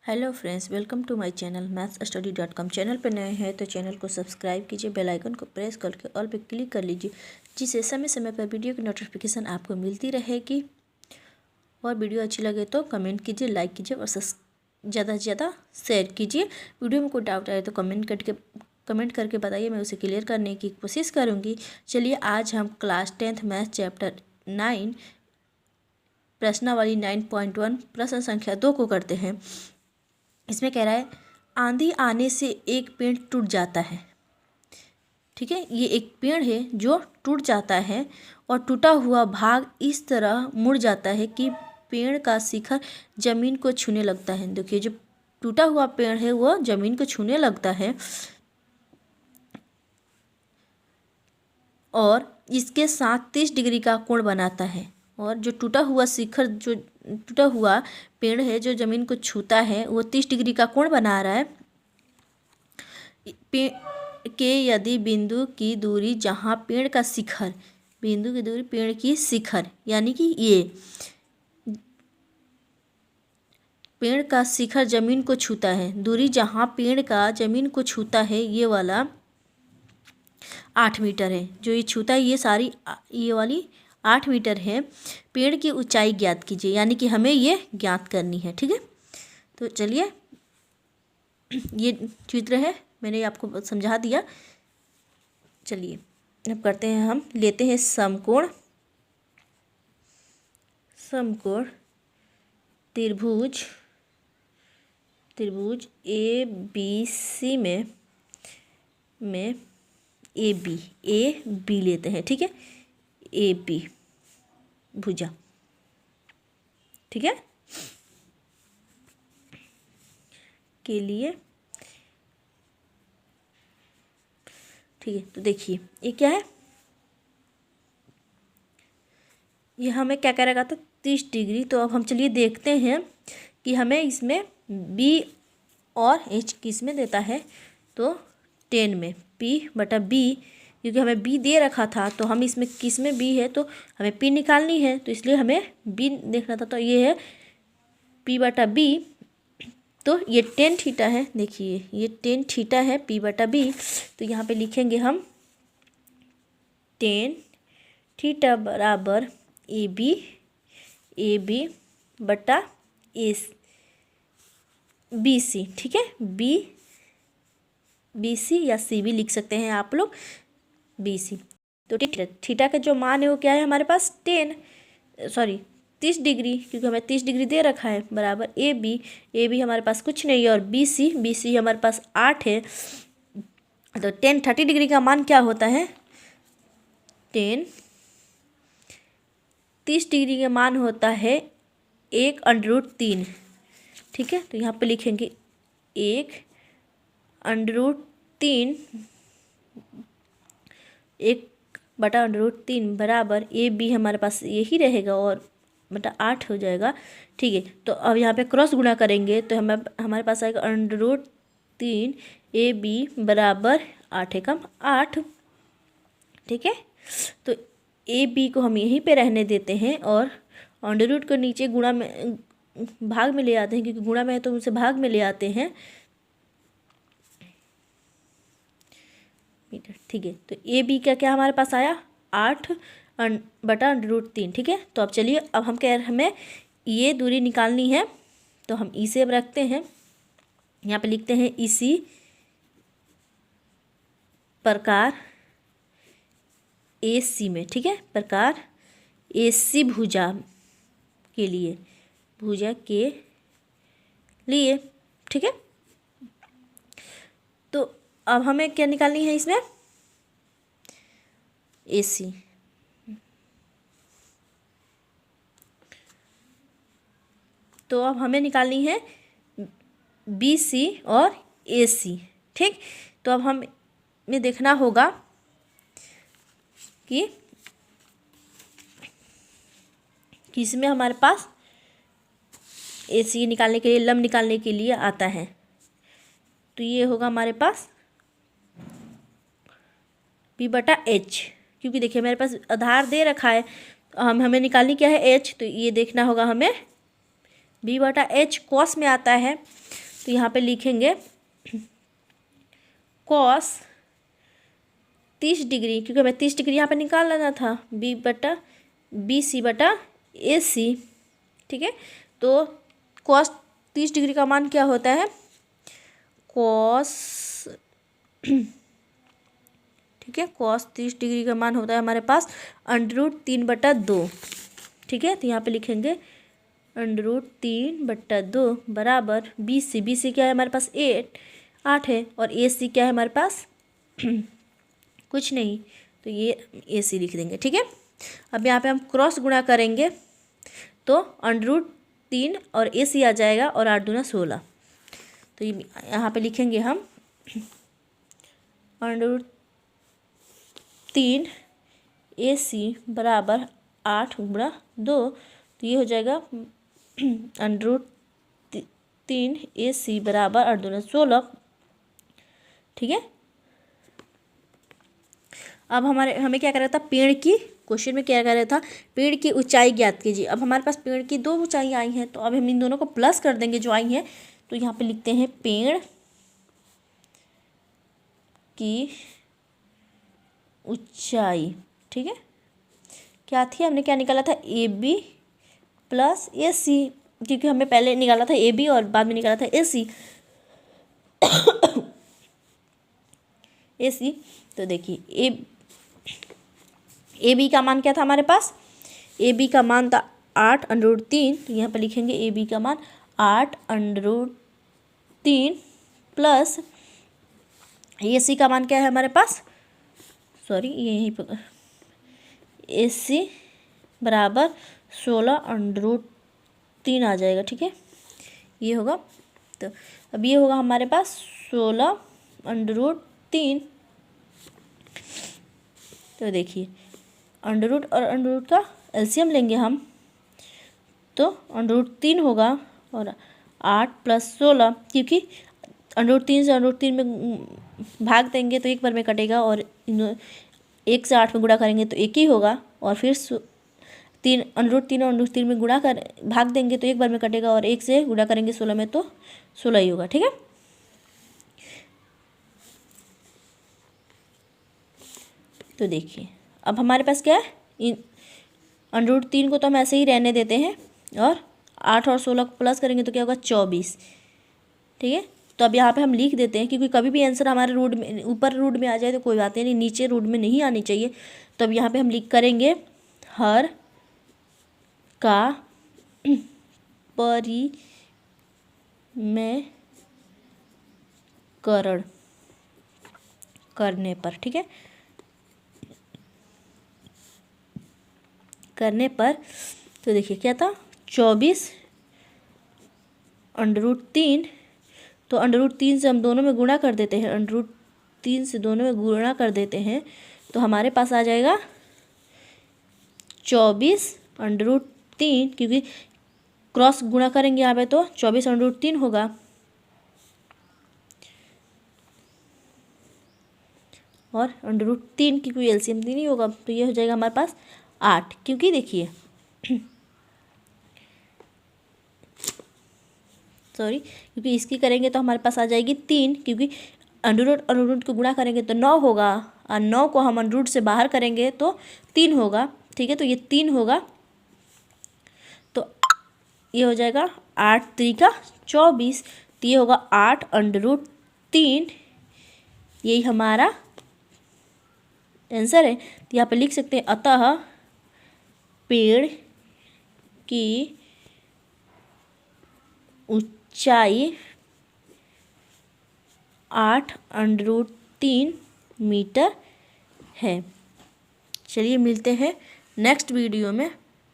Hello friends, welcome to my channel mathsstudy.com। Channel पर नए हैं तो चैनल को सब्सक्राइब कीजिए, बेल आइकन को प्रेस करके ऑल पे क्लिक कर लीजिए, जिससे समय समय पर वीडियो की नोटिफिकेशन आपको मिलती रहेगी। और वीडियो अच्छी लगे तो कमेंट कीजिए, लाइक कीजिए और ज़्यादा से ज़्यादा शेयर कीजिए। वीडियो में कोई डाउट आए तो कमेंट करके बताइए, मैं उसे क्लियर करने की कोशिश करूँगी। चलिए, आज हम क्लास 10th मैथ चैप्टर 9 प्रश्नावली 9.1 प्रश्न संख्या 2 को करते हैं। इसमें कह रहा है, आंधी आने से एक पेड़ टूट जाता है। ठीक है, ये एक पेड़ है जो टूट जाता है और टूटा हुआ भाग इस तरह मुड़ जाता है कि पेड़ का शिखर जमीन को छूने लगता है। देखिए, जो टूटा हुआ पेड़ है वो जमीन को छूने लगता है और इसके साथ 30 डिग्री का कोण बनाता है। और जो टूटा हुआ शिखर, जो टूटा हुआ पेड़ है जो जमीन को छूता है, वो 30 डिग्री का कोण बना रहा है। यदि बिंदु की दूरी जहाँ पेड़ का शिखर, बिंदु की दूरी पेड़ की शिखर यानी कि ये पेड़ का शिखर जमीन को छूता है, दूरी जहाँ पेड़ का जमीन को छूता है ये वाला 8 मीटर है। जो ये छूता है ये वाली 8 मीटर है। पेड़ की ऊंचाई ज्ञात कीजिए, यानी कि हमें ये ज्ञात करनी है। ठीक है, तो चलिए, ये चित्र है, मैंने आपको समझा दिया। चलिए अब करते हैं, हम लेते हैं समकोण त्रिभुज ए बी सी में ए बी लेते हैं। ठीक है, ए बी भुजा। ठीक है, के लिए ठीक है, तो देखिए ये क्या है, ये हमें क्या कह रखा था, 30 डिग्री। तो अब हम चलिए देखते हैं कि हमें इसमें बी और एच किस में देता है। तो 10 में P/B, क्योंकि हमें बी दे रखा था तो हम इसमें किस में बी है तो हमें P निकालनी है, तो इसलिए हमें बी देखना था। तो ये है P/B। तो ये 10 थीटा है। देखिए, ये 10 थीटा है P/B। तो यहाँ पे लिखेंगे हम 10 थीटा बराबर ए बी बटा बी सी। ठीक है, बी सी या सी भी लिख सकते हैं आप लोग, बी सी। तो ठीक है, थीटा का जो मान है वो क्या है हमारे पास 30 डिग्री, क्योंकि हमें 30 डिग्री दे रखा है, बराबर ए बी हमारे पास कुछ नहीं है, और बी सी हमारे पास 8 है। तो 30 डिग्री का मान क्या होता है, 30 डिग्री का मान होता है 1/3। ठीक है, तो यहाँ पे लिखेंगे 1/3, 1/3 बराबर ए बी हमारे पास यही रहेगा और बटा 8 हो जाएगा। ठीक है, तो अब यहाँ पे क्रॉस गुणा करेंगे तो हमारे पास आएगा √3 ए बी बराबर 8 एकम 8। ठीक है, तो ए बी को हम यहीं पे रहने देते हैं और अंडर को नीचे गुणा में भाग में ले आते हैं, क्योंकि गुणा में है तो उनसे भाग में ले आते हैं मीटर। ठीक है, तो ए बी का क्या हमारे पास आया 8/√3। ठीक है, तो अब चलिए, अब हम कह रहे हमें ये दूरी निकालनी है, तो हम इसे अब रखते हैं, यहाँ पे लिखते हैं इसी प्रकार ए सी में। ठीक है, प्रकार ए सी भुजा के लिए ठीक है, तो अब हमें क्या निकालनी है इसमें, ए सी। तो अब हमें निकालनी है बी सी और ए सी। ठीक, तो अब हमें देखना होगा कि इसमें हमारे पास ए सी निकालने के लिए, लंब निकालने के लिए आता है। तो ये होगा हमारे पास P/H, क्योंकि देखिए मेरे पास आधार दे रखा है, हमें निकालनी क्या है, H। तो ये देखना होगा हमें B/H कॉस में आता है। तो यहाँ पे लिखेंगे कॉस 30 डिग्री, क्योंकि हमें 30 डिग्री यहाँ पे निकाल लेना था, BC बटा AC। ठीक है, तो कॉस 30 डिग्री का मान क्या होता है, कॉस ठीक है, कॉस 30 डिग्री का मान होता है हमारे पास √3/2। ठीक है, तो यहाँ पे लिखेंगे √3/2 बराबर BC क्या है हमारे पास 8 है, और AC क्या है हमारे पास कुछ नहीं, तो ये AC लिख देंगे। ठीक है, अब यहाँ पे हम क्रॉस गुणा करेंगे तो √3 और AC आ जाएगा, और 8 दूना 16। तो ये यहाँ पे लिखेंगे हम √3 AC बराबर 8 गुणा 2, तो ये हो जाएगा √3 AC बराबर 8 दूना 16। ठीक है, अब हमें क्या कर रहा था, पेड़ की क्वेश्चन में क्या कर रहा था, पेड़ की ऊंचाई ज्ञात कीजिए। अब हमारे पास पेड़ की 2 ऊंचाई आई हैं, तो अब हम इन दोनों को प्लस कर देंगे जो आई हैं। तो यहाँ पे लिखते हैं पेड़ की ऊंचाई। ठीक है, क्या थी, हमने क्या निकाला था, AB + AC, क्योंकि हमें पहले निकाला था AB और बाद में निकाला था AC। AC, तो देखिए AB का मान क्या था हमारे पास, AB का मान था 8√3। तो यहाँ पर लिखेंगे AB का मान 8√3 प्लस AC का मान क्या है हमारे पास, सॉरी यहीं पर, AC बराबर 16√3 आ जाएगा। ठीक है, ये होगा, तो अब ये होगा हमारे पास 16√3। तो देखिए अंडर और अंडर का एलसीएम लेंगे हम, तो √3 होगा, और 8 + 16, क्योंकि √3 से √3 में भाग देंगे तो एक बार में कटेगा, और 1 से 8 में गुणा करेंगे तो 1 ही होगा, और फिर √3 और √3 में गुणा कर भाग देंगे तो एक बार में कटेगा, और 1 से गुणा करेंगे 16 में तो 16 ही होगा। ठीक है, तो देखिए अब हमारे पास क्या है, √3 को तो हम ऐसे ही रहने देते हैं, और 8 और 16 को प्लस करेंगे तो क्या होगा 24। ठीक है, तो अब यहाँ पे हम लिख देते हैं, क्योंकि कभी भी आंसर हमारे रूट में ऊपर रूट में आ जाए तो कोई बात नहीं, नीचे रूट में नहीं आनी चाहिए। तो अब यहाँ पे हम लिख करेंगे हर का परिमेयकरण करने पर, ठीक है, करने पर, तो देखिए क्या था 24 √3, तो √3 से हम दोनों में गुणा कर देते हैं, √3 से दोनों में गुणा कर देते हैं, तो हमारे पास आ जाएगा 24 √3, क्योंकि क्रॉस गुणा करेंगे यहाँ पे तो 24 √3 होगा, और √3 की कोई एलसीएम नहीं होगा, तो ये हो जाएगा हमारे पास 8, क्योंकि देखिए सॉरी, क्योंकि इसकी करेंगे तो हमारे पास आ जाएगी 3, क्योंकि √रूट को गुणा करेंगे तो 9 होगा, और 9 को हम √ से बाहर करेंगे तो 3 होगा। ठीक है, तो ये 3 होगा, तो ये हो जाएगा 8 3 का 24, तो ये होगा 8 √3, यही हमारा आंसर है। तो यहाँ पे लिख सकते हैं अतः पेड़ की ऊंचाई 8 √3 मीटर है। चलिए मिलते हैं नेक्स्ट वीडियो में।